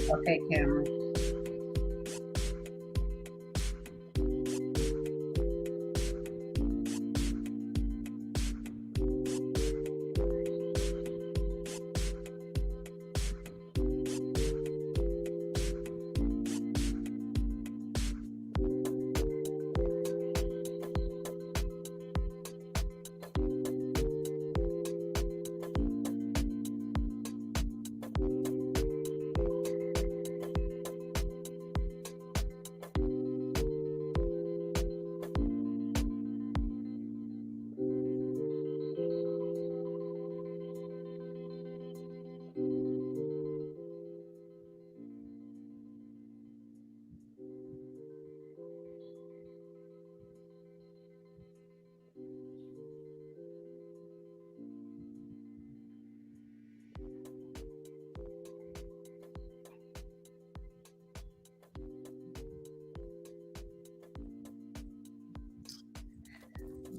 Okay, Cameron.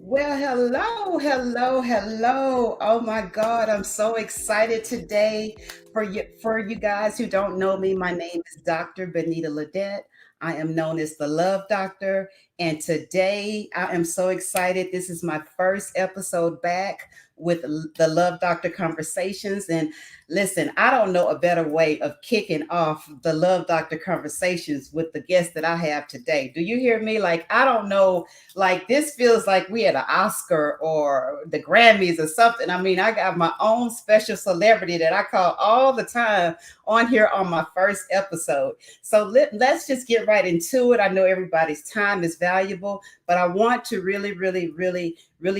Well, hello. Oh my God, I'm so excited today for you guys who don't know me. My name is Dr. Benita Ledet. I am known as the Love Doctor, and today I am so excited. This is my first episode back with the Love Doctor Conversations. And listen, I don't know a better way of kicking off the Love Doctor Conversations with the guest that I have today. Do you hear me? Like, I don't know, like this feels like we had an Oscar or the Grammys or something. I mean, I got my own special celebrity that I call all the time on here on my first episode. So let's just get right into it. I know everybody's time is valuable, but I want to really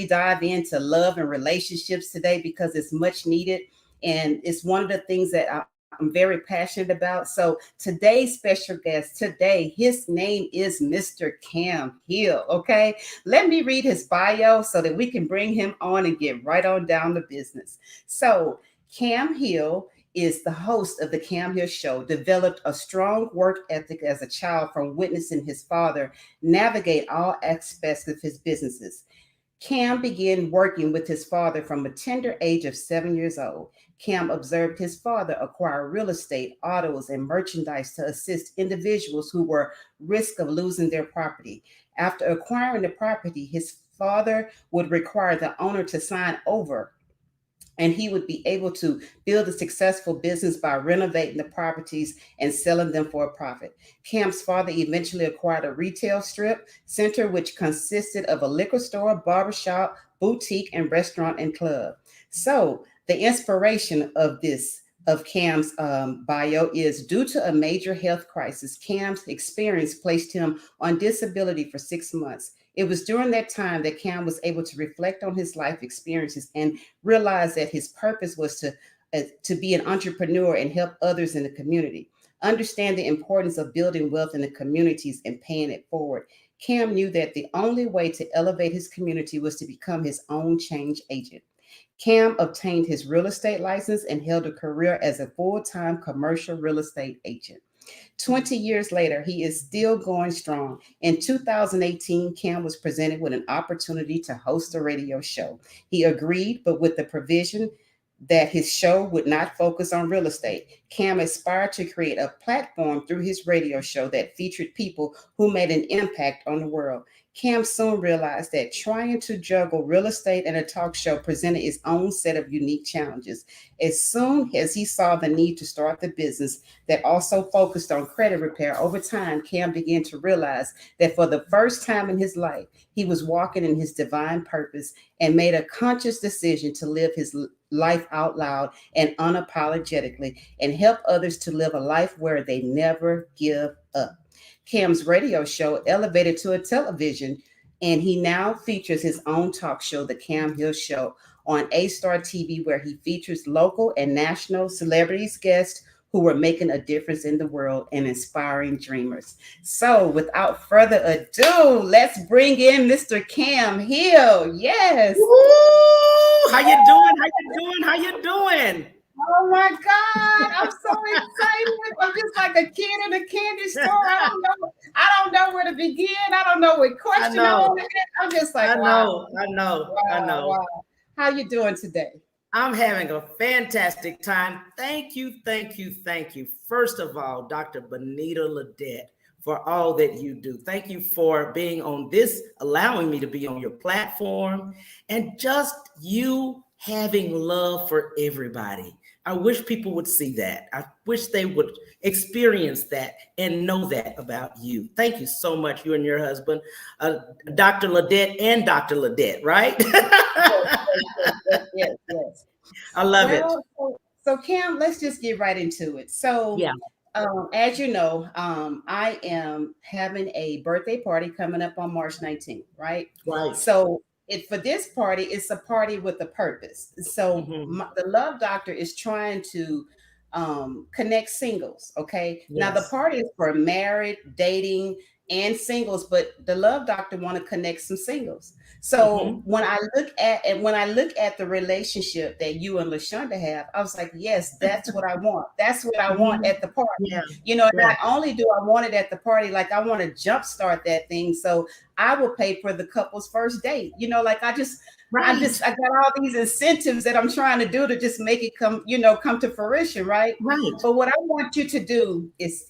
dive into love and relationships today because it's much needed. And it's one of the things that I'm very passionate about. So today's special guest today, his name is Mr. Cam Hill. Okay, let me read his bio so that we can bring him on and get right on down to business. So Cam Hill is the host of the Cam Hill Show, developed a strong work ethic as a child from witnessing his father navigate all aspects of his businesses. Cam began working with his father from a tender age of 7 years old. Cam observed his father acquire real estate, autos, and merchandise to assist individuals who were risk of losing their property. After acquiring the property, his father would require the owner to sign over, and he would be able to build a successful business by renovating the properties and selling them for a profit. Cam's father eventually acquired a retail strip center, which consisted of a liquor store, barbershop, boutique, and restaurant and club. So the inspiration of this of Cam's bio is due to a major health crisis. Cam's experience placed him on disability for 6 months. It was during that time that Cam was able to reflect on his life experiences and realized that his purpose was to be an entrepreneur and help others in the community. Understand the importance of building wealth in the communities and paying it forward. Cam knew that the only way to elevate his community was to become his own change agent. Cam obtained his real estate license and held a career as a full-time commercial real estate agent. 20 years later, he is still going strong. In 2018, Cam was presented with an opportunity to host a radio show. He agreed, but with the provision that his show would not focus on real estate. Cam aspired to create a platform through his radio show that featured people who made an impact on the world. Cam soon realized that trying to juggle real estate and a talk show presented its own set of unique challenges. As soon as he saw the need to start the business that also focused on credit repair, over time, Cam began to realize that for the first time in his life, he was walking in his divine purpose and made a conscious decision to live his life out loud and unapologetically and help others to live a life where they never give up. Cam's radio show elevated to a television, and he now features his own talk show, The Cam Hill Show, on A Star TV, where he features local and national celebrities, guests who are making a difference in the world and inspiring dreamers. So, without further ado, let's bring in Mr. Cam Hill. Yes. Woo! How you doing? How you doing? How you doing? Oh my God, I'm so excited. I'm just like a kid in a candy store. I don't know where to begin. I don't know what I question I know. want to get. I'm just like, I wow, know. I know. I wow, know. wow. How you doing today? I'm having a fantastic time. Thank you, thank you, thank you. First of all, Dr. Benita Ledet, for all that you do. Thank you for being on this, allowing me to be on your platform, and just you having love for everybody. I wish people would see that. I wish they would experience that and know that about you. Thank you so much, you and your husband, uh, Dr. Ledet and Dr. Ledet, right? Yes, yes, yes, yes, yes, yes. I love it. Well, so Cam, let's just get right into it. So, Yeah. as you know, I am having a birthday party coming up on March 19th, right? Right. So, for this party, it's a party with a purpose. So, Hmm. the Love Doctor is trying to connect singles. Okay, now the Yes. party is for married, dating, and singles, but the Love Doctor want to connect some singles. So Hmm. when I look at the relationship that you and LaShonda have, I was like, yes, that's what I want. That's what I want Hmm. at the party. Yeah. You know, Yeah. not only do I want it at the party, like I want to jumpstart that thing. So I will pay for the couple's first date. You know, like Right. I got all these incentives that I'm trying to do to just make it come to fruition, right? Right. But what I want you to do is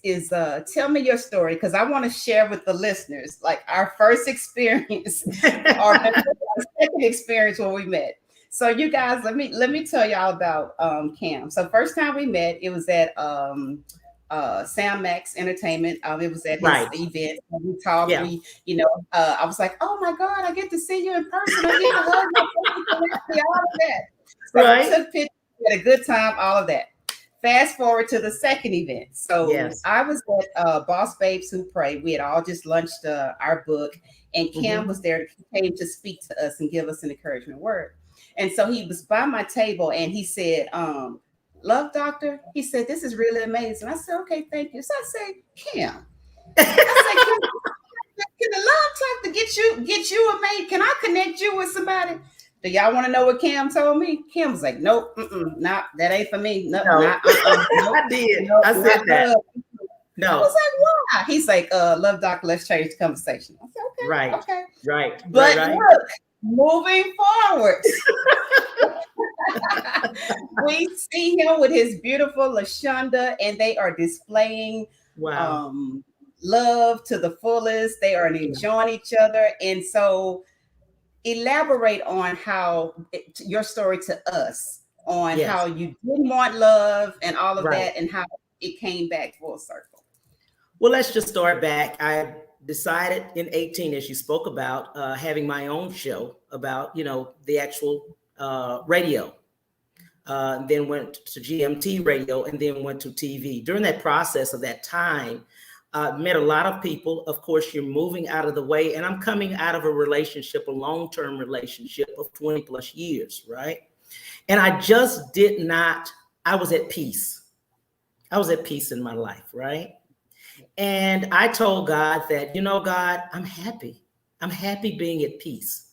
tell me your story because I want to share with the listeners like our first experience or maybe our second experience when we met. So you guys, let me tell y'all about Cam. So first time we met, it was at Sam Max Entertainment. It was at his Right. event. We talked. Yeah. I was like, oh my God, I get to see you in person. I get to hug you, all of that. So we Right. took pictures, we had a good time, all of that. Fast forward to the second event. So Yes. I was at Boss Babes Who Pray. We had all just lunched our book, and Cam was Hmm. there. He came to speak to us and give us an encouragement word. And so he was by my table, and he said, "Love Doctor." He said, "This is really amazing." I said, "Okay, thank you." So I said, "Cam," I said, "Can the love talk to get you a mate? Can I connect you with somebody?" Do y'all want to know what Cam told me? Cam was like, "Nope, nah, that ain't for me. No, No. not, nope, I did. nope, I not said that. love." I was No. like, "Why?" He's like, "Love Doctor, let's change the conversation." I said, Right. "Okay, okay." Right. Right. But Right. look, moving forward, we see him with his beautiful Lashonda, and they are displaying Wow. um, love to the fullest. They are Yeah. enjoying each other, and so elaborate on your story to us on how Yes. you didn't want love and all of Right. that, and how it came back full circle. Well, let's just start back. I decided in 18, as you spoke about, having my own show about, the actual radio. Then went to GMT radio and then went to TV. During that process of that time, met a lot of people. Of course, you're moving out of the way, and I'm coming out of a relationship, a long-term relationship of 20 plus years, right? And I just did not, I was at peace. I was at peace in my life, right? And I told God that, God, I'm happy. I'm happy being at peace.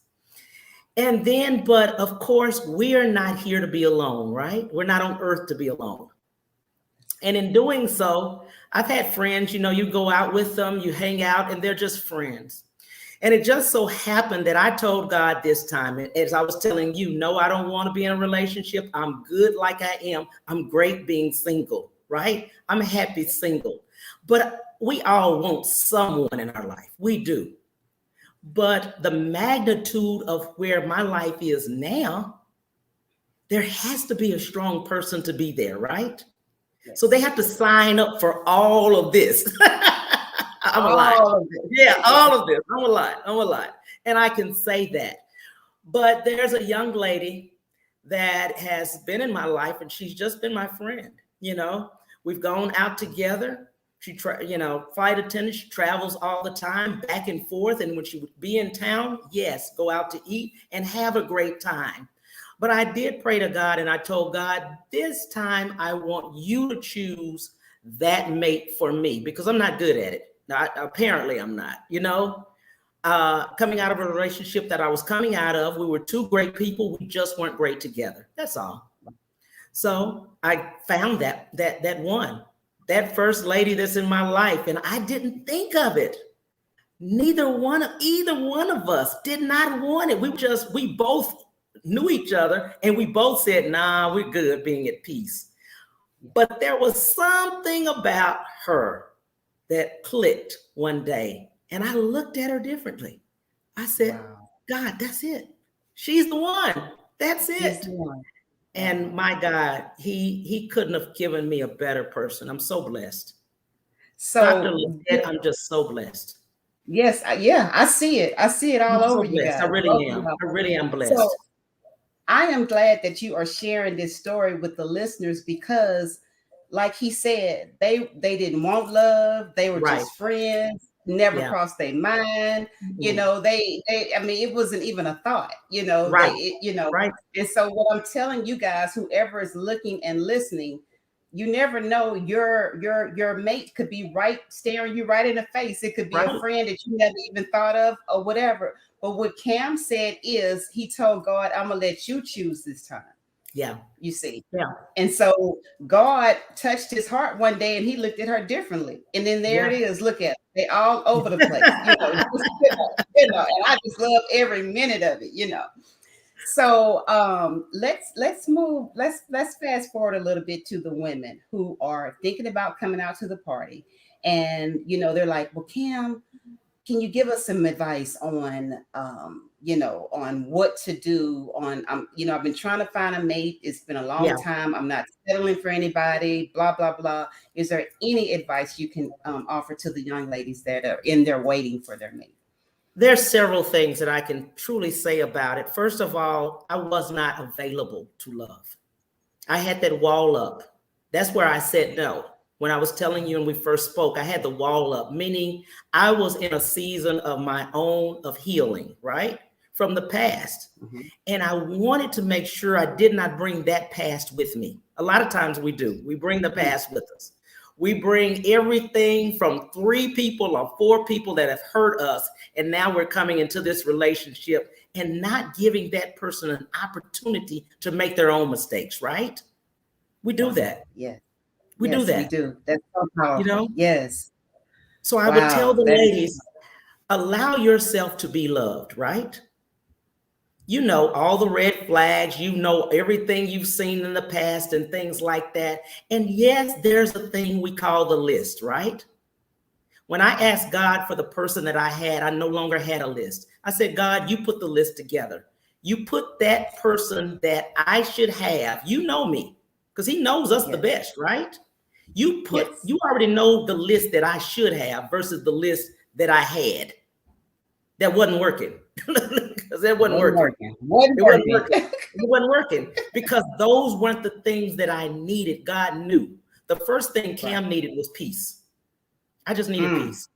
And then, but of course, we are not here to be alone, right? We're not on earth to be alone. And in doing so, I've had friends, you go out with them, you hang out, and they're just friends. And it just so happened that I told God this time, as I was telling you, no, I don't want to be in a relationship. I'm good like I am. I'm great being single, right? I'm happy single. But we all want someone in our life. We do. But the magnitude of where my life is now, there has to be a strong person to be there, right? So they Yes, have to sign up for all of this. I'm a lot. all of it. Yeah, Yes, all of this. I'm a lot. I'm a lot. And I can say that. But there's a young lady that has been in my life, and she's just been my friend. We've gone out together. Flight attendant. She travels all the time, back and forth. And when she would be in town, yes, go out to eat and have a great time. But I did pray to God, and I told God, this time I want you to choose that mate for me because I'm not good at it. Now, apparently, I'm not. Coming out of a relationship that I was coming out of, we were two great people. We just weren't great together. That's all. So I found that one, that first lady that's in my life, and I didn't think of it. Either one of us did not want it. We both knew each other, and we both said, nah, we're good being at peace. But there was something about her that clicked one day, and I looked at her differently. I said, Wow. God, that's it. She's the one. That's She's it. the one. And Wow. my God, he couldn't have given me a better person. I'm so blessed. Dr. So Ledet, I'm just so blessed. yes, yeah, I see it. I see it I'm all so over you blessed. I guys. really Both of am. y'all. I really am So blessed. I am glad that you are sharing this story with the listeners because, like he said, they didn't want love. They were Right. just friends. Never Yeah. crossed their mind. You Mhm. know, they. I mean, it wasn't even a thought. You know, Right. you know. Right. And so, what I'm telling you guys, whoever is looking and listening, you never know your mate could be right staring you right in the face. It could be a Right. friend that you never even thought of or whatever. But what Cam said is he told God, I'm gonna let you choose this time. Yeah. You see. Yeah. And so God touched his heart one day and he looked at her differently. And then there it Yeah. is. Look at it. They all over the place, and I just love every minute of it. So let's move, let's fast forward a little bit to the women who are thinking about coming out to the party. And they're like, well, Cam, can you give us some advice on on what to do on I've been trying to find a mate. It's been a long Yeah. time. I'm not settling for anybody, blah blah blah. Is there any advice you can offer to the young ladies that are in there waiting for their mate? There's several things that I can truly say about it. First of all, I was not available to love. I had that wall up. That's where I said no. When I was telling you and we first spoke, I had the wall up, meaning I was in a season of my own of healing, right? From the past. Mhm. And I wanted to make sure I did not bring that past with me. A lot of times we do. We bring the past with us. We bring everything from 3 people or 4 people that have hurt us. And now we're coming into this relationship and not giving that person an opportunity to make their own mistakes, right? We do Wow. that. Yes. We do Yes, we that, do. That's so you powerful. know? Yes. So I would tell Wow. the That is. ladies, allow yourself to be loved, right? You know all the red flags, you know everything you've seen in the past and things like that. And yes, there's a thing we call the list, right? When I asked God for the person that I had, I no longer had a list. I said, God, you put the list together. You put that person that I should have. You know me, because he knows us the Yes. best, right? Yes. You already know the list that I should have versus the list that I had that wasn't working. Because that wasn't Wasn't working. working. Wasn't It wasn't working. working. It wasn't working because those weren't the things that I needed. God knew. The first thing Right. Cam needed was peace. I just needed Mm, peace.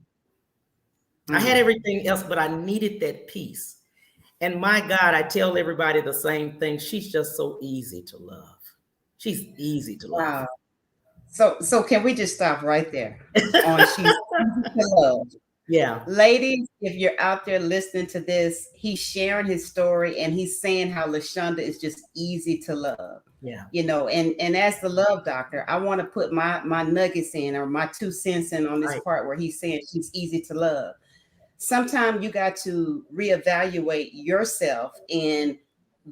I had mm. everything else, but I needed that peace. And my God, I tell everybody the same thing. She's just so easy to love. She's easy to love. Wow. So can we just stop right there on she's easy to love? Yeah. Ladies, if you're out there listening to this, he's sharing his story and he's saying how LaShonda is just easy to love. Yeah. And as the love doctor, I want to put my nuggets in or my 2 cents in on this Right. part where he's saying she's easy to love. Sometimes you got to reevaluate yourself and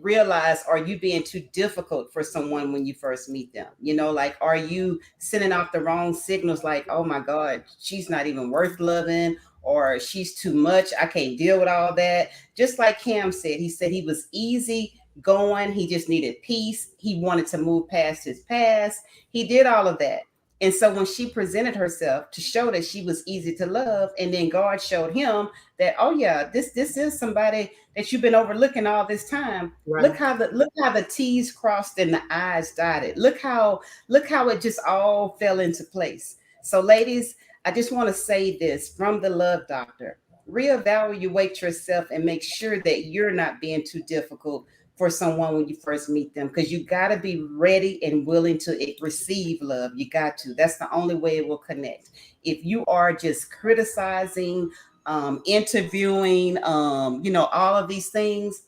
realize, are you being too difficult for someone when you first meet them? Like, are you sending off the wrong signals, like, oh my God, she's not even worth loving, or she's too much, I can't deal with all that. Just like Cam said, he said he was easy going, he just needed peace, he wanted to move past his past, he did all of that. And so when she presented herself to show that she was easy to love, and then God showed him that, oh yeah, this is somebody that you've been overlooking all this time. Right. Look how the T's crossed and the I's dotted. Look how it just all fell into place. So ladies, I just want to say this from the love doctor. Reevaluate yourself and make sure that you're not being too difficult for someone when you first meet them, because you got to be ready and willing to receive love. You got to. That's the only way it will connect. If you are just criticizing, interviewing, all of these things,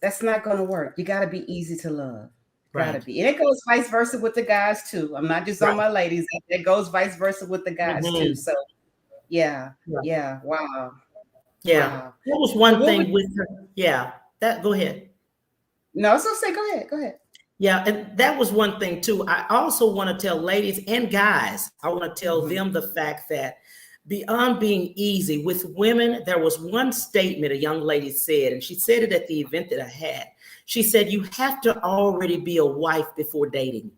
that's not going to work. You got to be easy to love. Got to Right. be. And it goes vice versa with the guys too. I'm not just on Right. my ladies. It goes vice versa with the guys too. Mhm. So yeah, Right. yeah. Wow. Yeah. Wow. What was So one what would thing with her? Yeah. That go ahead. No, so say, go ahead, go ahead. Yeah, and that was one thing too. I also want to tell ladies and guys, I want to tell Mhm. them the fact that beyond being easy with women, there was one statement a young lady said, and she said it at the event that I had. She said, "You have to already be a wife before dating.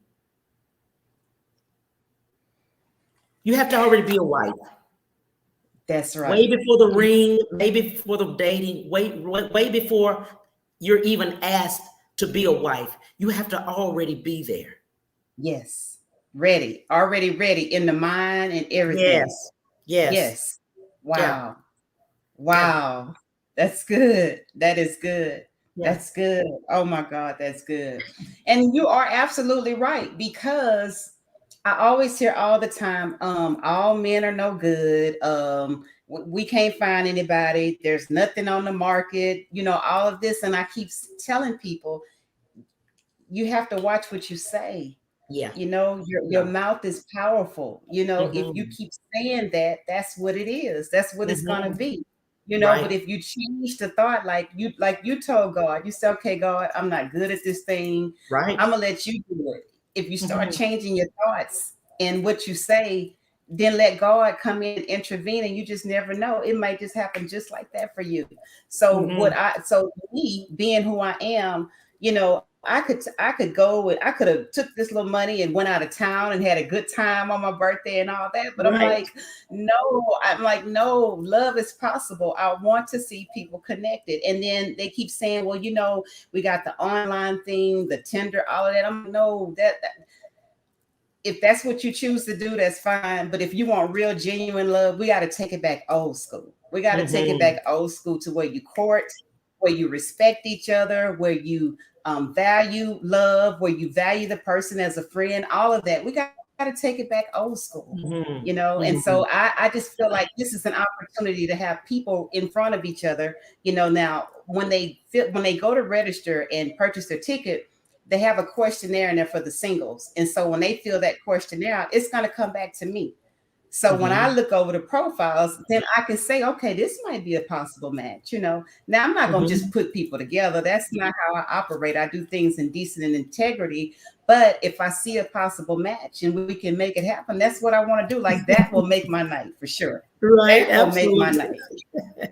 You have to already be a wife. That's Way right. before the You, ring, way before the dating, way before you're even asked to be a wife. You have to already be there." yes, ready, already ready in the mind and everything. Yes. Yes. Yes. Yeah. Wow. Yeah. Wow. That's good. That is good. Yeah. That's good. Oh my God, that's good. And you are absolutely right because I always hear all the time, all men are no good. We can't find anybody. There's nothing on the market, all of this. And I keep telling people, you have to watch what you say. Yeah. Your Yeah. mouth is powerful. If you Mhm. keep saying that, that's what it is. That's what it's gonna Mhm. be. But Right. if you change the thought, like you told God, you say, okay, God, I'm not good at this thing. Right. I'm gonna let you do it. If you start Mhm. changing your thoughts and what you say, then let God come in and intervene, and you just never know. It might just happen just like that for you. Mhm. So me being who I am, I could go and I could have took this little money and went out of town and had a good time on my birthday and all that. But Right. I'm like, no, love is possible. I want to see people connected. And then they keep saying, well, we got the online thing, the Tinder, all of that. I'm like, no, that if that's what you choose to do, that's fine. But if you want real, genuine love, we got to take it back old school. We got to take it Mhm. back old school to where you court, where you respect each other, where you value love, where you value the person as a friend, all of that. We got to take it back old school, Mhm. And so Mhm. I just feel like this is an opportunity to have people in front of each other. Now when they go to register and purchase their ticket, they have a questionnaire in there for the singles. And so when they fill that questionnaire out, it's going to come back to me. So when I Mhm. look over the profiles, then I can say, okay, this might be a possible match. Now I'm not going to just Mhm. put people together. That's not how I operate. I do things in decent and integrity. But if I see a possible match and we can make it happen, that's what I want to do. Like that will make my night for sure. Right. That will make my Absolutely. night.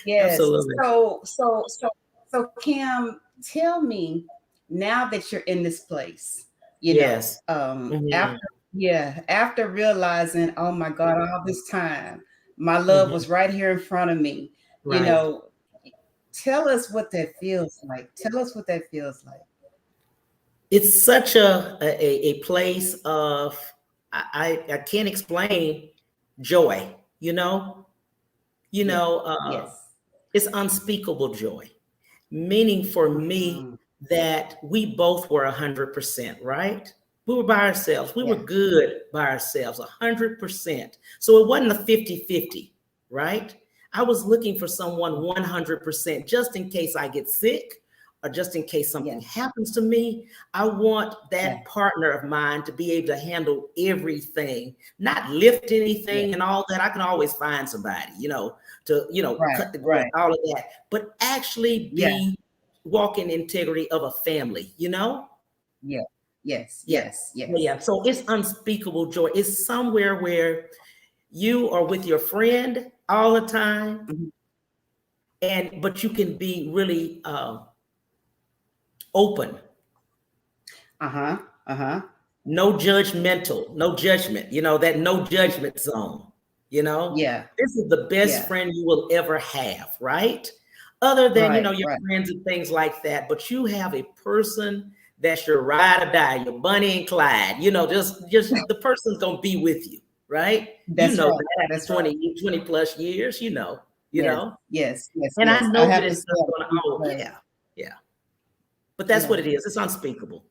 Yes. Absolutely. So Kim, tell me now that you're in this place, Yes. after Mhm. after realizing, oh my God, all this time, my love Mhm. was right here in front of me, you Right. know, tell us what that feels like. Tell us what that feels like. It's such a place of I can't explain joy, you know? You Yeah. know, Yes. it's unspeakable joy. Meaning for me Mhm. that we both were 100%, right? We were by ourselves. We were Yeah. good by ourselves, 100%. So it wasn't a 50-50, right? I was looking for someone 100% just in case I get sick or just in case something Yeah. happens to me. I want Yeah. that partner of mine to be able to handle everything, not lift Yeah. anything and all that. I can always find somebody, to, Right. cut the grass, Right. all of that, but actually Yeah. be walking integrity of a family. Yeah. Yes. Yeah. Yes. Yeah. Yes. Yeah. So it's unspeakable joy. It's somewhere where you are with your friend all the time, Mhm. but you can be really open, Uh-huh. Uh-huh. no judgmental, no judgment, that no judgment zone, you know. Yeah. This is the best Yeah. friend you will ever have, right? Other than, Right. your Right. friends and things like that, but you have a person that's your ride or die, your Bunny and Clyde, just the person's gonna be with you, right? You That's know right. that after That's right. 20 plus years, you Yes. know. Yes. Yes. And I Yes. I know that have to it's say not I gonna, agree oh with yeah, yeah. But her. that's what Yeah. it is. It's unspeakable.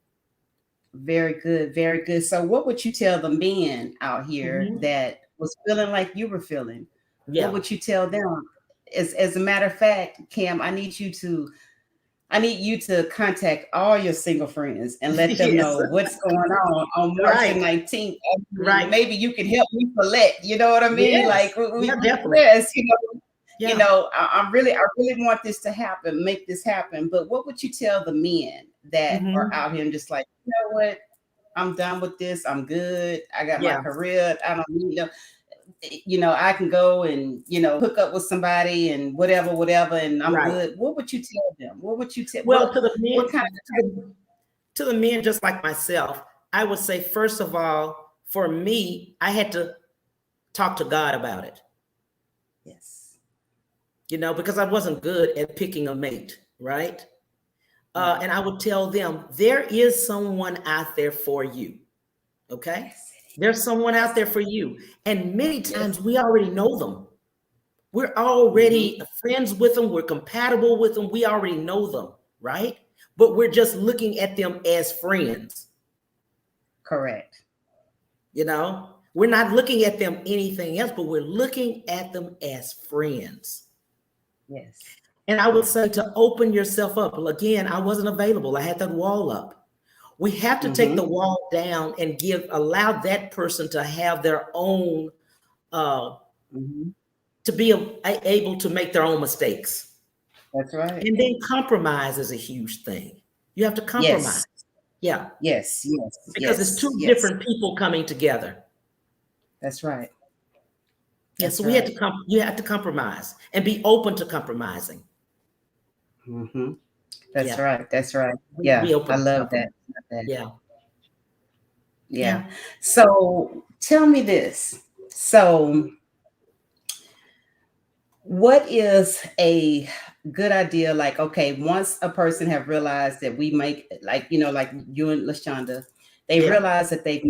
Very good. Very good. So what would you tell the men out here Mhm. that was feeling like you were feeling? What Yeah. would you tell them? As a matter of fact, Cam, I need you to contact all your single friends and let them Yes. know what's going on March the Right. 19th. Right. Maybe you can help me select, you know what I mean? Yes. Like Yeah, definitely. yes, You Yeah. know, I really want this to happen, make this happen. But what would you tell the men that are Hmm. out here and just like, you know what? I'm done with this. I'm good. I got my Yeah. career. I don't need no, you know, I can go and, you know, hook up with somebody and whatever, whatever, and I'm Right. good. What would you tell them? What would you tell? Well, to the What men, kind to the men just like myself, I would say first of all, for me, I had to talk to God about it. of, yes, Because I wasn't good at picking a mate, right? right. And I would tell them there is someone out there for you. Okay, Yes, there's someone out there for you, and many times we already know them. We're already mm-hmm. friends with them. We're compatible with them. We already know them, right? But we're just looking at them as friends. Correct. We're not looking at them anything else, but we're looking at them as friends. Yes, And I would yes. say to open yourself up. Well, again, I wasn't available. I had that wall up. We have to take the Mm-hmm. wall down and allow that person to have their own, uh, Mm-hmm. to be able to make their own mistakes. That's right. And then compromise is a huge thing. You have to compromise. Yes, Yeah. yes, yes, Because it's yes, two yes. different people coming together. That's right. Yeah. So That's we had to right. you had to compromise and be open to compromising. Mm-hmm. That's Yeah. right. That's right. Be Yeah, I open to love compromise. that. Love that. Yeah. Yeah. Yeah. So tell me this. So, what is a good idea? Like, okay, once a person have realized that we make, like, you know, like you and Lashonda, they Yeah. realize that they've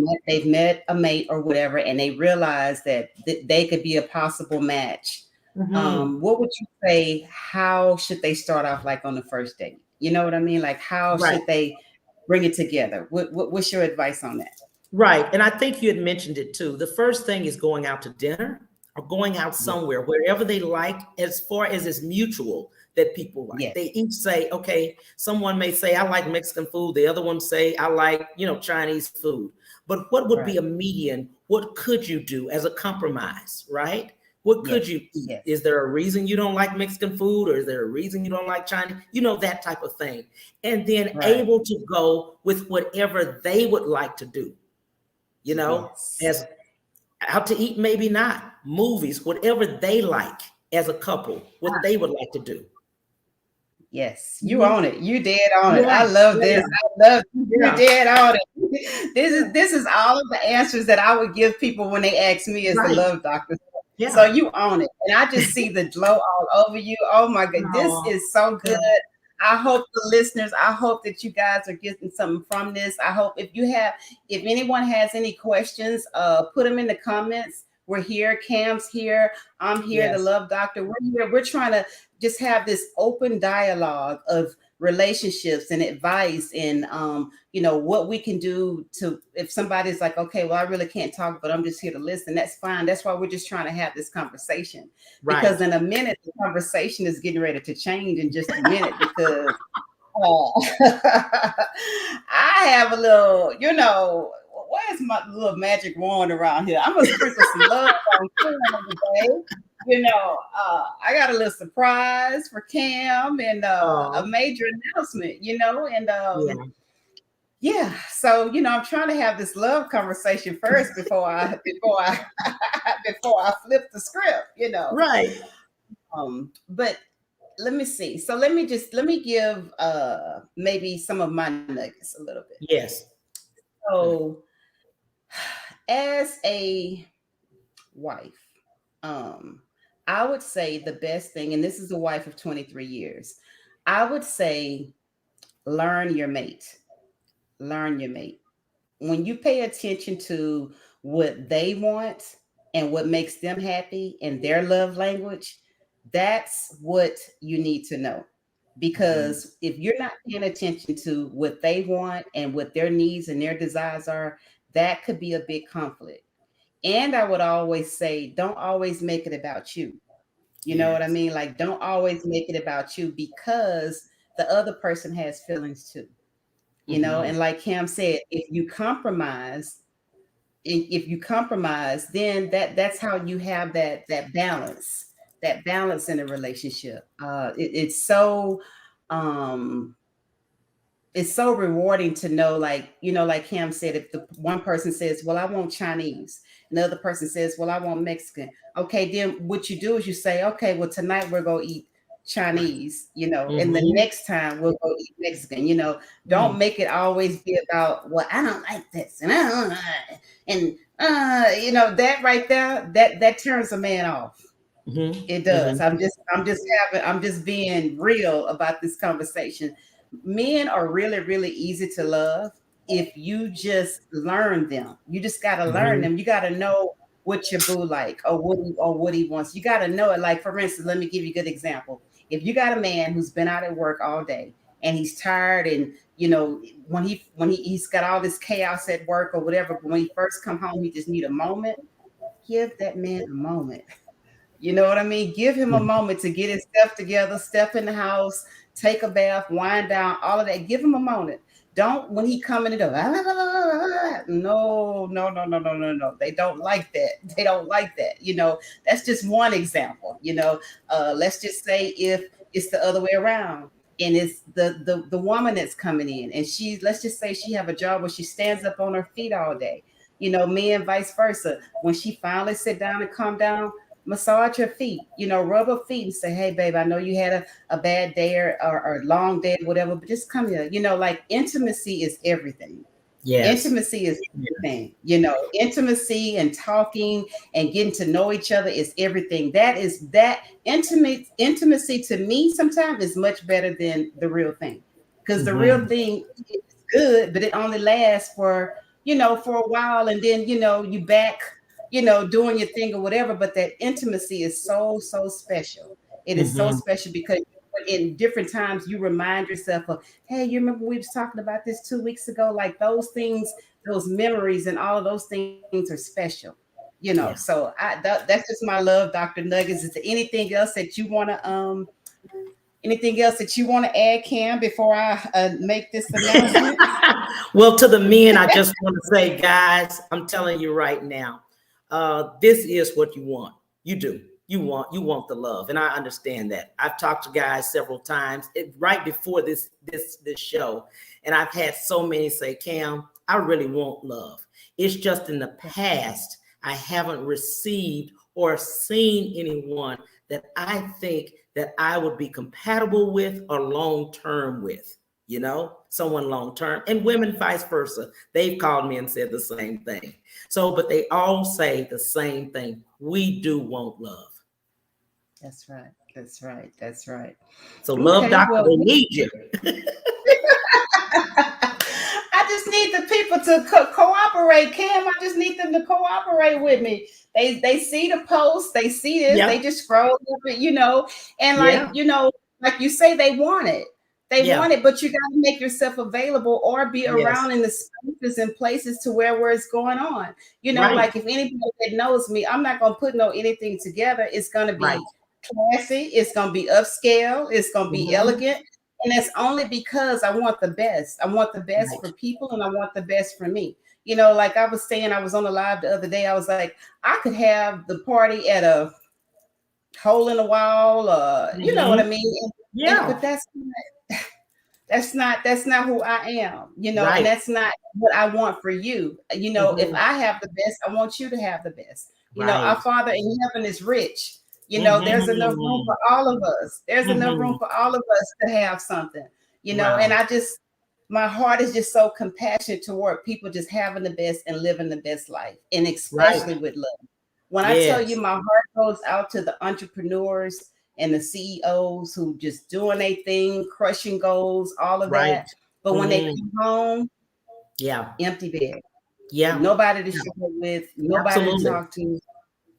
met a mate or whatever, and they realize that they could be a possible match. Hmm. What would you say? How should they start off, like on the first date? You know what I mean? Like, how Right. should they bring it together? What's your advice on that? Right. And I think you had mentioned it too. The first thing is going out to dinner or going out Yeah. somewhere, wherever they like, as far as it's mutual that people like. Yes. They each say, okay, someone may say, I like Mexican food. The other one say, I like, Chinese food. But what would be Right. a median? What could you do as a compromise, right? What could Yes. you eat? Yes. Is there a reason you don't like Mexican food, or is there a reason you don't like Chinese? That type of thing. And then Right. able to go with whatever they would like to do, Yes. as out to eat, maybe not, movies, whatever they like as a couple, what they would like to do. Yes, you Mhm. own it. You dead on it. Yeah, I love yeah, this. I love you yeah, dead on it. This yeah, is this is all of the answers that I would give people when they ask me as the right, love doctor. So yeah. you own it. And I just see the glow all over you. Oh my God. This Oh, is so good. yeah, I hope the listeners, I hope that you guys are getting something from this. I hope if anyone has any questions, put them in the comments. We're here. Cam's here. I'm here, the yes, love doctor. We're here. We're trying to just have this open dialogue of relationships and advice and what we can do to, if somebody's like, okay, well, I really can't talk, but I'm just here to listen, that's fine. That's why we're just trying to have this conversation, because right, in a minute the conversation is getting ready to change in just a minute, because I have a little, where's my little magic wand around here? I'm gonna sprinkle some love on Cam today. I got a little surprise for Cam and a oh, major announcement, and yeah, yeah. So I'm trying to have this love conversation first before I before I flip the script. right, But let me see. So let me give maybe some of my nuggets a little bit. yes, right, So as a wife, um, I would say the best thing, and this is a wife of 23 years, I would say learn your mate. Learn your mate. When you pay attention to what they want and what makes them happy and their love language, that's what you need to know. mhm, Because if you're not paying attention to what they want and what their needs and their desires are, that could be a big conflict. And I would always say, don't always make it about you. You know what I yes, mean? Like, don't always make it about you, because the other person has feelings too. mhm, And like Cam said, if you compromise, then that's how you have that balance, that balance in a relationship. Um it's so rewarding to know, like, like Cam said, if the one person says, well, I want Chinese, and the other person says, well, I want Mexican. Okay, then what you do is you say, okay, well, tonight we're going to eat Chinese, and the Mm-hmm. next time we'll go eat Mexican. Don't Mm-hmm. make it always be about, well, I don't like this, and I don't and that right there, that turns a man off. It does. Mm-hmm. I'm just being real about this conversation. Men are really, really easy to love if you just learn them. You just gotta learn Mm-hmm. them. You gotta know what your boo like, or what he wants. You gotta know it. Like, for instance, let me give you a good example. If you got a man who's been out at work all day and he's tired, and he's got all this chaos at work or whatever, but when he first come home, he just need a moment. Give that man a moment. You know what I mean? Give him a moment to get his stuff together, step in the house, take a bath, wind down, all of that. Give him a moment. Don't, when he come in the door, no, no, no, no, no, no, no. They don't like that. They don't like that. That's just one example. Let's just say if it's the other way around, and it's the woman that's coming in, and let's just say she have a job where she stands up on her feet all day. Me and vice versa. When she finally sit down and calm down, massage her feet, rub her feet and say, hey, babe, I know you had a bad day, or a long day, or whatever, but just come here. Like, intimacy is everything. Yes. Intimacy is everything. Intimacy and talking and getting to know each other is everything. That intimacy to me sometimes is much better than the real thing. Because the real Mm-hmm. thing is good, but it only lasts for a while, and then you back doing your thing or whatever. But that intimacy is so, so special. It is so Mm-hmm. special because in different times you remind yourself of, hey, you remember we was talking about this 2 weeks ago? Like, those things, those memories and all of those things are special. Yeah. So that's just my love, Dr. Nuggets. Is there anything else that you want to add, Cam, before I make this announcement? Well, to the men, I just want to say, guys, I'm telling you right now, this is what you want. You do. You want the love, and I understand that. I've talked to guys several times right before this show, and I've had so many say, Cam, I really want love. It's just in the past I haven't received or seen anyone that I think that I would be compatible with or long term with. Someone long term, and women vice versa. They've called me and said the same thing. So, but they all say the same thing. We do want love. That's right. That's right. That's right. So, love Okay. doctor, Well, they need you. I just need the people to cooperate, Cam. I just need them to cooperate with me. They see the post, they see this, Yeah, they just scroll up it, and yeah, like you say, they want it. They yeah. want it, but you got to make yourself available or be Yes, around in the spaces and places to where it's going on. right, Like, if anybody that knows me, I'm not gonna put anything together. It's gonna right. be classy, it's gonna be upscale, it's gonna be Mm-hmm. elegant. And that's only because I want the best. I want the best Right. for people, and I want the best for me. Like I was saying, I was on the live the other day. I was like, I could have the party at a hole in the wall, you know what Mm-hmm. I mean? But Yeah, that's not who I am, and right. that's not what I want for you. If Mm-hmm. I have the best, I want you to have the best. Our Right. Father in heaven is rich. There's enough room Mm-hmm. for all of us. There's enough room Mm-hmm. for all of us to have something, and Wow. my heart is just so compassionate toward people just having the best and living the best life, and Right. especially with love. When I tell you, Yes. my heart goes out to the entrepreneurs and the CEOs who just doing their thing, crushing goals, all of Right. that. But when they Mm-hmm. come home, Yeah. empty bed, Yeah. nobody to Yeah. share it with, nobody to Absolutely. talk to.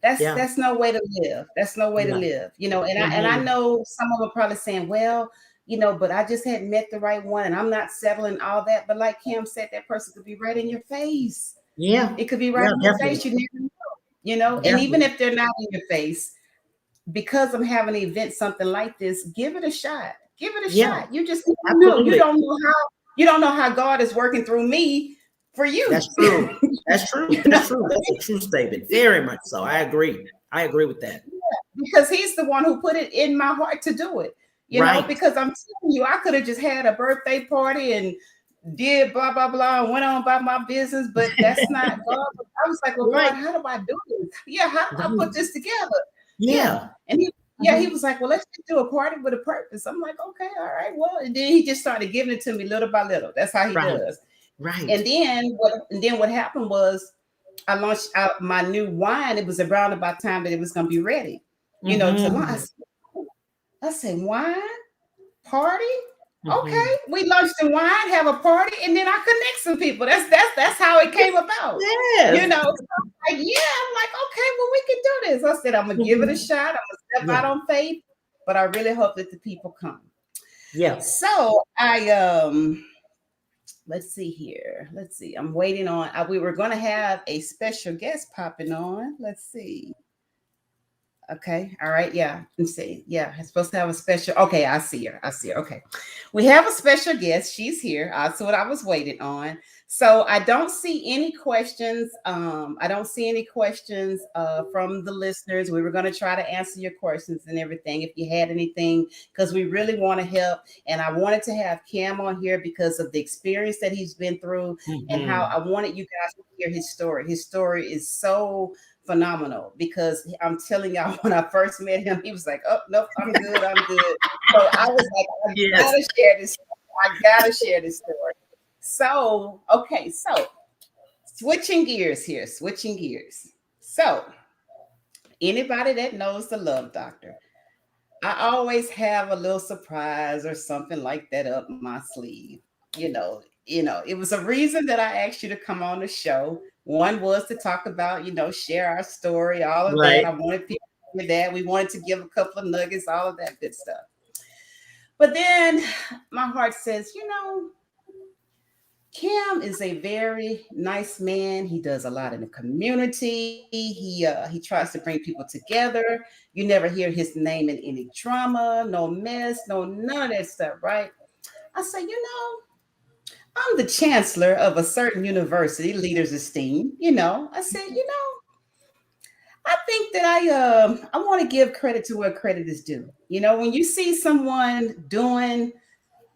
That's Yeah. that's no way to live. That's no way to Yeah. live. And I Mm-hmm. know some of them are probably saying, well, but I just hadn't met the right one, and I'm not settling all that. But like Kim said, that person could be right in your face. Yeah. It could be right Yeah. in your face. Definitely. You never know. And even Definitely. if they're not in your face, because I'm having an event, something like this, give it a shot. Give it a Yeah. shot. You just never know. You Absolutely. don't know how. You don't know how God is working through me for you. That's true. That's true. You know? That's true. That's a true statement. Very much so. I agree. I agree with that. because he's the one who put it in my heart to do it. You know, Right. because I'm telling you, I could have just had a birthday party and did blah blah blah and went on about my business, but that's not God. I was like, well, God, Right. how do I do this? Yeah, how do I put Right. this together? Yeah. Yeah. And he Mhm. was like, well, let's just do a party with a purpose. I'm like, okay, all right, well, and then he just started giving it to me little by little. That's how he Right. does. Right. And then what happened was I launched out my new wine. It was around about time that it was going to be ready, to launch. Mhm. I said, wine party. Okay, Mhm. we launched the wine, have a party, and then I connect some people. That's how it came about. Yes. So I'm like, yeah, I'm like, okay, well, we can do this. I said, I'm gonna give it a Mhm. shot. I'm gonna step out Yeah. on faith, but I really hope that the people come. Yeah. So I let's see here. Let's see. I'm waiting on. We were gonna have a special guest popping on. Let's see. Okay. All right. Yeah. Let's see. Yeah. I'm supposed to have a special. Okay. I see her. I see her. Okay. We have a special guest. She's here. That's what I was waiting on. So I don't see any questions. I don't see any questions from the listeners. We were going to try to answer your questions and everything if you had anything, because we really want to help. And I wanted to have Cam on here because of the experience that he's been through and how Mhm. I wanted you guys to hear his story. His story is so phenomenal because I'm telling y'all, when I first met him, he was like, "Oh nope, I'm good, I'm good." So I was like, "I Yes. gotta share this. I gotta share this story." So okay, so switching gears here, switching gears. So anybody that knows the Love Doctor, I always have a little surprise or something like that up my sleeve. It was a reason that I asked you to come on the show. One was to talk about, share our story, all of that. Right. I wanted people to hear that. We wanted to give a couple of nuggets, all of that good stuff. But then my heart says, Cam is a very nice man. He does a lot in the community. He tries to bring people together. You never hear his name in any drama, no mess, no none of that stuff, right? I said, I'm the chancellor of a certain university, Leaders Esteem. I said, I think that I want to give credit to where credit is due. When you see someone doing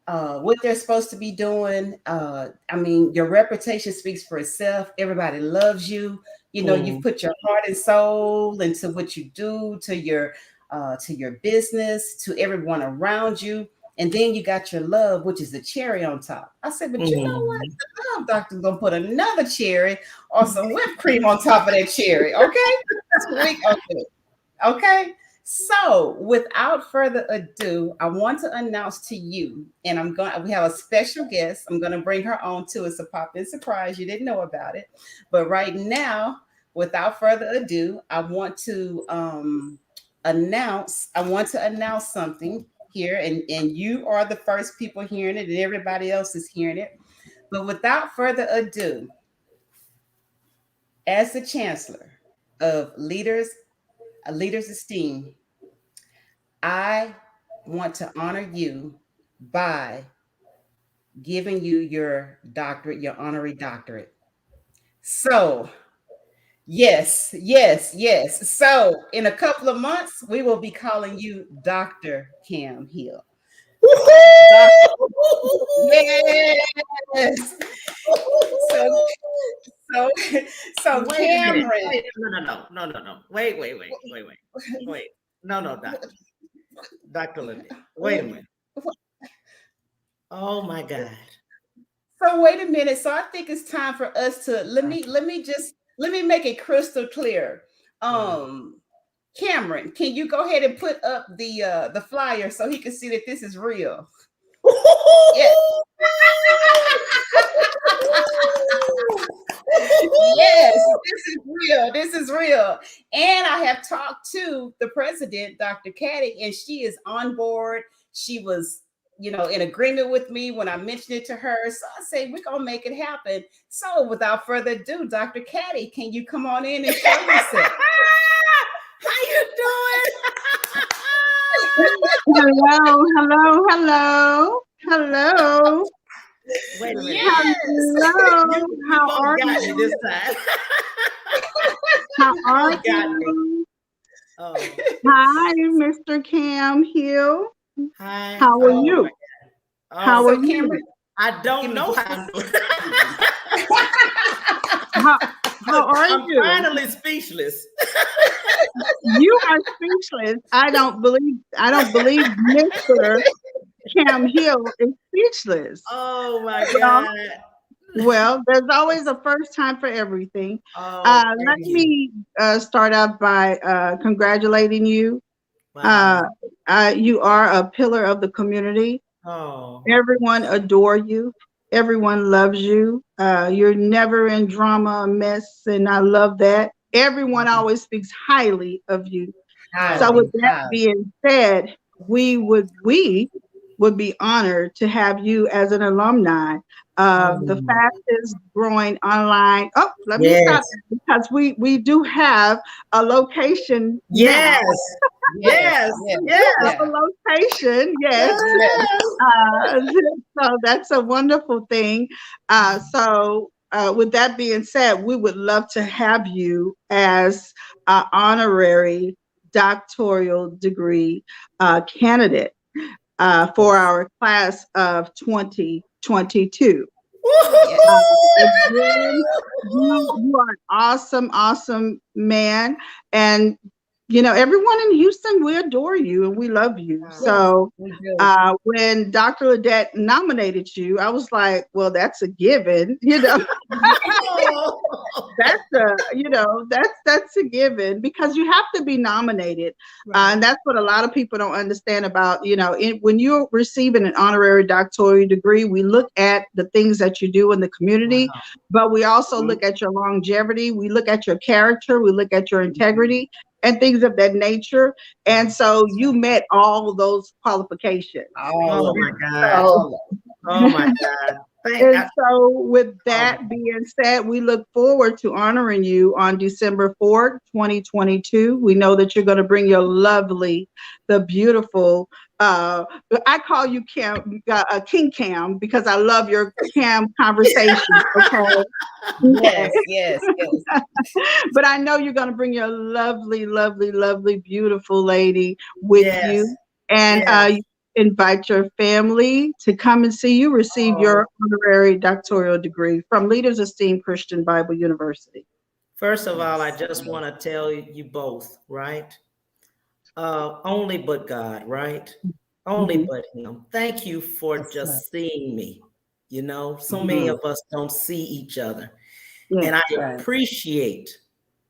what they're supposed to be doing. I mean, your reputation speaks for itself. Everybody loves you. You've Mm. put your heart and soul into what you do, to your business, to everyone around you. And then you got your love, which is the cherry on top. I said, but you know what? Mhm. The love doctor's gonna put another cherry or some whipped cream on top of that cherry. Okay? That's what we gonna do. Okay. So, without further ado, I want to announce to you, and we have a special guest. I'm going to bring her on too. It's a pop-in surprise. You didn't know about it. But right now, without further ado, I want to announce something here, and you are the first people hearing it, and everybody else is hearing it. But without further ado, as the chancellor of Leaders Esteem, I want to honor you by giving you your doctorate, your honorary doctorate. So, yes, yes, yes. So, in a couple of months, we will be calling you Dr. Cam Hill. Doc, yes. So, so, so Wait a minute. Cameron, Wait. No, no, no, no, no, no. Wait, wait, wait, wait, wait, wait. No, no, Doctor Lindy. Wait a minute. Oh my God. so wait a minute. So I think it's time for us to let me make it crystal clear. Wow. Um, Cameron, can you go ahead and put up the flyer so he can see that this is real? Yes. Yes, this is real. This is real. And I have talked to the president, Dr. Caddy, and she is on board. She was, in agreement with me when I mentioned it to her. So I say, we're going to make it happen. So without further ado, Dr. Caddy, can you come on in and show yourself? How you doing? Hello, hello, hello, hello, Wait a minute. Yes. hello. You How both are got me this you? time. How You are both got me. you? Oh, Hi, Mr. Cam Hill. hi. How are Oh my you? God. How Oh, are So you? Cameron, I give don't me know just how one I'm doing. second. How how are I'm you? finally speechless. You are speechless. I don't believe Mr. Cam Hill is speechless. Oh my Well, God. well, there's always a first time for everything. Oh, Let thank you. me start out by congratulating you. Uh, Wow. you are a pillar of the community. Oh, Everyone adore you. Everyone loves you. You're never in drama or mess, and I love that. Everyone always speaks highly of you. So with oh, Highly, that highly. being said, we would be honored to have you as an alumni of the oh. fastest growing online. Oh, let me stop Yes. because we do have a location now. Yes. Yes, Yes. yes, We do Yes. have yeah, a location, yes. yes. Uh, so that's a wonderful thing. With that being said, we would love to have you as an honorary doctoral degree candidate for Yes. our class of 2022. Yes. Again, you are an awesome man, and everyone in Houston, we adore you and we love you. Wow. Yes, So we do. when Dr. Ledet nominated you, I was like, well, that's a given. Oh. That's a given because you have to be nominated, Right. and that's what a lot of people don't understand about when you're receiving an honorary doctoral degree. We look at the things that you do in the community, Wow. but we also Mhm, look at your longevity. We look at your character. We look at your mhm. integrity and things of that nature. And Wow. so That's you right. met all those qualifications. All Oh of my them. God. So All of Oh my God. Thank And I, so, with oh my that being said, we look forward to honoring you on December 4th, 2022. We know that you're going to bring your lovely, the beautiful, uh, I call you King Cam because I love your Cam conversation. Okay. them. Okay. Yes, yes, yes. But I know you're going to bring your lovely, beautiful lady with yes. you. And Yes. you invite your family to come and see you receive Oh, your honorary doctoral degree from Leaders Esteemed Christian Bible University. first of all, I Yes, just yes. want to tell you both, right? Only but God, right? Only Mhm. but Him. Thank you for That's right. just seeing me. So many Mhm. of us don't see each other. Yes. And I Right. appreciate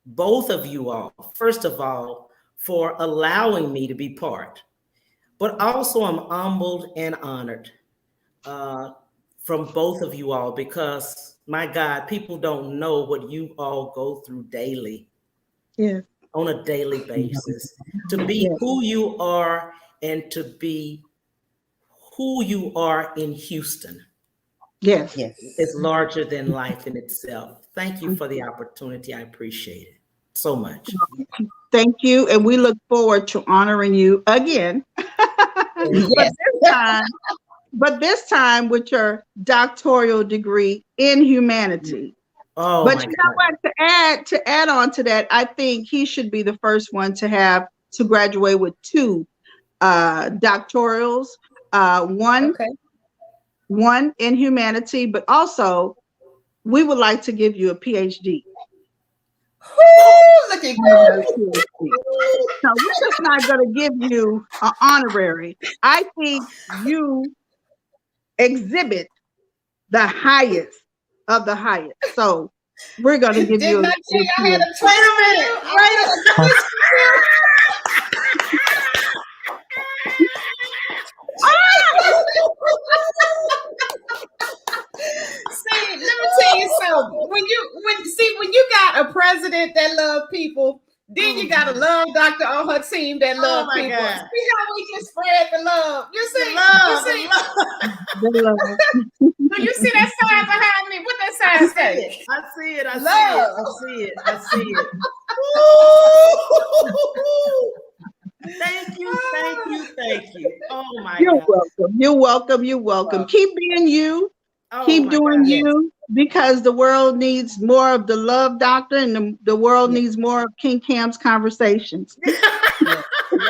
both of you all, first of all, for allowing me to be part. But also, I'm humbled and honored uh, from both of you all because, my God, people don't know what you all go through daily, Yes. on a daily basis. To be Yes. who you are and to be who you are in Houston Yes. is Yes. larger than life in itself. Thank you for the opportunity. I appreciate it so much. Thank you. And we look forward to honoring you again. but Yes. this time, but this time with your doctoral degree in humanity. Oh But my you know God. what? To add on to that, I think he should be the first one to graduate with two doctorals. One Okay. one in humanity, but also we would like to give you a PhD. Whoo, look at One of God. those PhD. So we're just not going to give you an honorary. I think you exhibit the highest of the highest. So we're going to give you Didn't I a tell you I had a PhD. Wait twist a for minute. you? I Wait had a a twist for you. See, let me tell you something. When you got a president that love people, then Oh you got a love doctor on her team that oh love my people. God. See how we can spread the love. The You love, the see. love. The love. Do you see that sign behind me? What I that sign see say? it. I see it. I see it. Love. I see it. I see it. Ooh. Thank you. Thank you. Thank you. Oh my You're God. welcome. You're welcome. You're welcome. Love. Keep being you. Oh Keep my doing God. Yes. you because the world needs more of the love doctor and the world Yes. needs more of King Cam's conversations.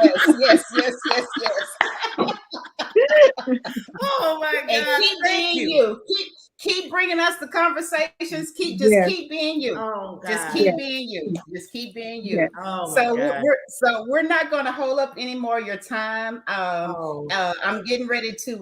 yes, yes, yes, yes. Oh my And God! keep Thank being you. you. Keep bringing us the conversations. Yes, Keep being you. Oh Just God! keep yes, being you. Just keep being yes. you. Oh my So God! we're not going to hold up any more of your time. Oh I'm getting ready to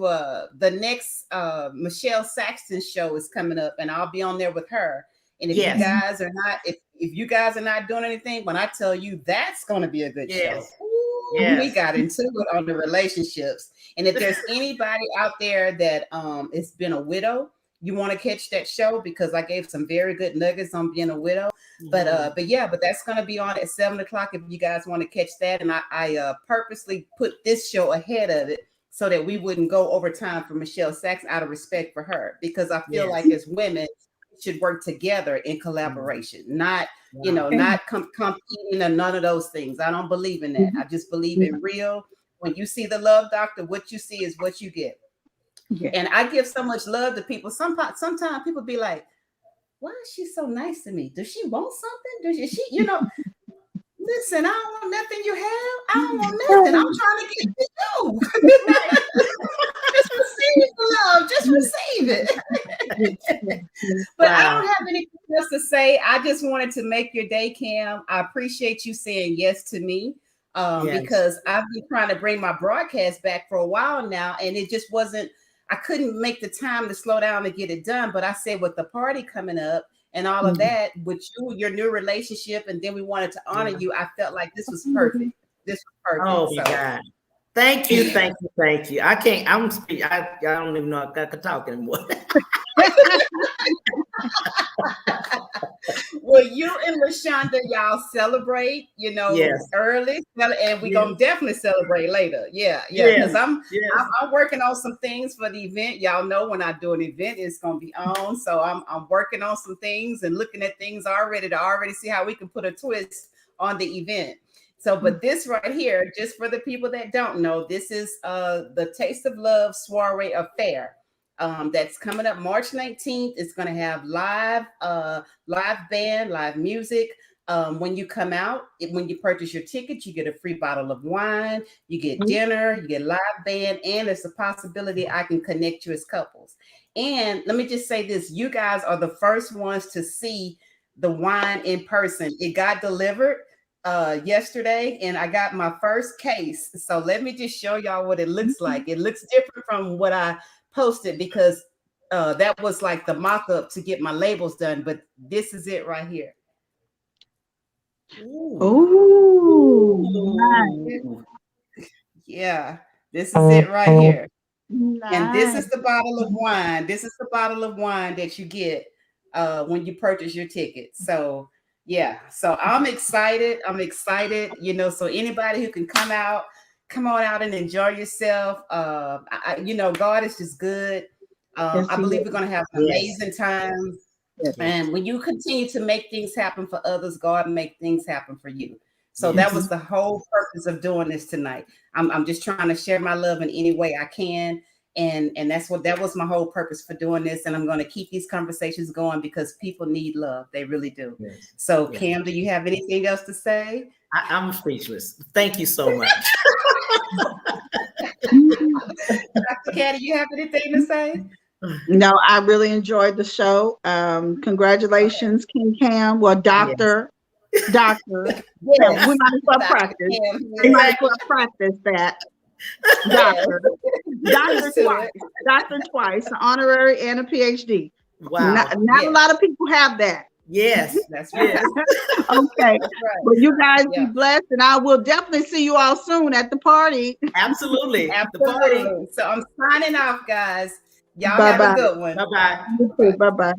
the next Michelle Saxton show is coming up, and I'll be on there with her. And if you yes, guys are not, if you guys are not doing anything, when I tell you that's going to be a good show. yes, Ooh, we yes. got into it on the relationships. And if there's anybody out there that has been a widow, you want to catch that show because I gave some very good nuggets on being a widow. Mhm. But that's gonna be on at 7 o'clock if you guys want to catch that. And I purposely put this show ahead of it so that we wouldn't go over time for Michelle Sachs out of respect for her because I feel Yes. like as women we should work together in Mhm. collaboration, not Wow. not competing and none of those things. I don't believe in that. I just believe in real. When you see the love doctor, what you see is what you get. Yes. And I give so much love to people. Sometimes people be like, why is she so nice to me? Does she want something? Does she, listen, I don't want nothing you have. I don't want nothing. I'm trying to get to you. Just receive the love. Just receive it. But I Wow. don't have anything else to say. I just wanted to make your day, Cam. I appreciate you saying yes to me Yes. because I've been trying to bring my broadcast back for a while now, and it just wasn't. I couldn't make the time to slow down and get it done. But I said, with the party coming up and all of that, with you, your new relationship, and then we wanted to honor Yeah. you. I felt like this was perfect. This was perfect. Oh my God. Thank you, thank you, thank you. I can't. I don't even know if I can talk anymore. Well, you and LaShonda, y'all celebrate, Yes. early, and we're gonna Yes. definitely celebrate later. Yeah, yeah. Because Yes. I'm, Yes. I'm I'm working on some things for the event. Y'all know when I do an event, it's gonna be on. So I'm working on some things and looking at things already to already see how we can put a twist on the event. So, but this right here, just for the people that don't know, this is the Taste of Love Soiree Affair. That's coming up March 19th. It's going to have live band, live music. When you come out, when you purchase your ticket, you get a free bottle of wine, you get dinner, you get live band, and there's a possibility I can connect you as couples. And let me just say this: you guys are the first ones to see the wine in person. It got delivered yesterday, and I got my first case. So let me just show y'all what it looks like. It looks different from what I posted because that was like the mock-up to get my labels done, but this is it right here. Oh, nice. Yeah, this is it right here. And this Nice. is the bottle of wine. This is the bottle of wine that you get when you purchase your ticket. So yeah, so I'm excited. I'm excited. So anybody who can come on out and enjoy yourself. God is just good. Yes, I he believe is. we're going to have an Yes. amazing time. Yes. Yes. And when you continue to make things happen for others, God make things happen for you. So that Yes. was the whole purpose of doing this tonight. I'm just trying to share my love in any way I can. And that was my whole purpose for doing this. And I'm going to keep these conversations going because people need love. They really do. Yes. So Yes. Cam, do you have anything else to say? I'm speechless. Thank you so much. Dr. Caddy, you have anything to say? No, I really enjoyed the show. Congratulations, King Cam. Well, Doctor. Yes. We might as well Dr. practice. Cam, We might as Exactly. well practice that. yes. Doctor. Get Doctor used to twice. it. Doctor twice. An honorary and a PhD. Wow. Not Yes. a lot of people have that. Yes. That's right. Yes. Okay. That's right. Well, you guys be Yeah. blessed, and I will definitely see you all soon at the party. Absolutely. The party. Absolutely. So I'm signing off, guys. Y'all have a Bye-bye. good one. Bye-bye. You too. Bye-bye.